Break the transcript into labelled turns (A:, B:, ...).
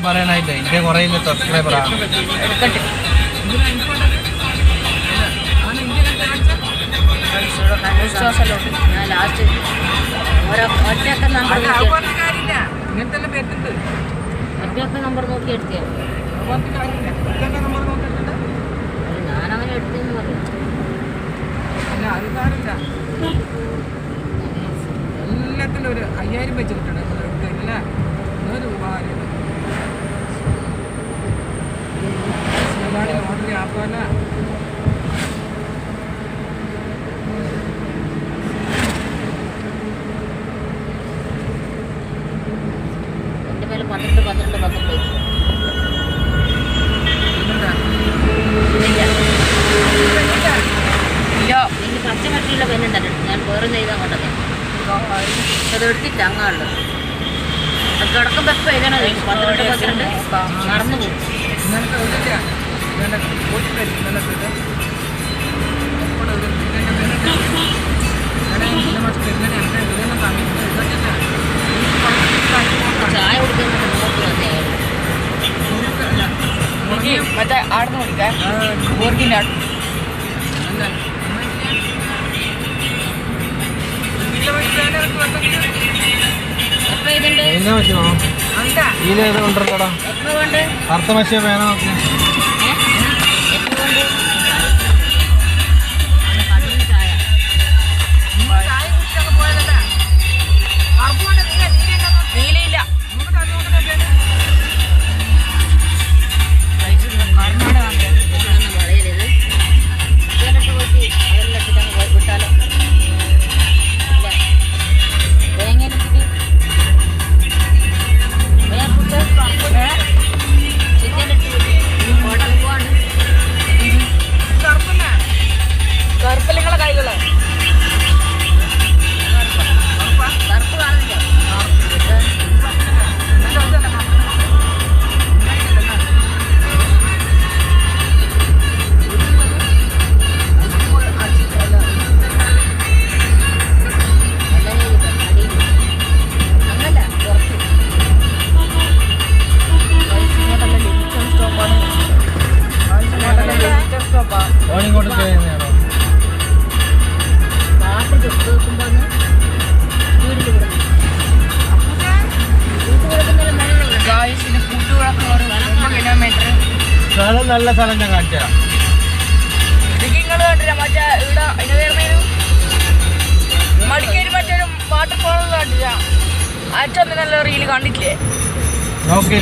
A: പറയാനായില്ലേ India കുറേ സബ്സ്ക്രൈബറാ
B: last ഒറ്റയൊക്കെ number നോക്കി എടുത്തിയാ ഞാനങ്ങനെ എടുത്തെന്ന് പറഞ്ഞു.
C: എല്ലാത്തിലും ഒരു 5000 വെച്ച് കിട്ടണം അല്ലേ? ഒരു ഉപകാരം ഓർഡർ ആപ്പല്ല.
B: എൻ്റെ പേര് 12 എനിക്ക് പച്ച മട്ടിയുള്ള പെണ്ണുണ്ടല്ലോ, ഞാൻ വേറെ ചെയ്താൽ കൊണ്ടത് അത് എടുത്തിട്ട് അങ്ങാളുണ്ട്. കിടക്കും വെപ്പം എഴുതണോ 12 നടന്നു പോകും. ചായ കുടിക്കുന്ന
C: മറ്റേ ആടുന്ന് കുടിക്കാൻ ബോർഗിൻ്റെ
A: ഉണ്ടല്ലോടാ അർത്ഥമശ്യ വേണം നല്ല സ്ഥലം ഞാൻ കാണിച്ചു തരാം.
C: മറ്റേ ഇവിടെ അതിന് വരുന്നതിനും മടിക്കേരി മറ്റൊരു വാട്ടർഫോൾ കാണിച്ചാ അച്ഛൻ നല്ല റീല് കണ്ടിട്ടില്ലേ?
A: നോക്കി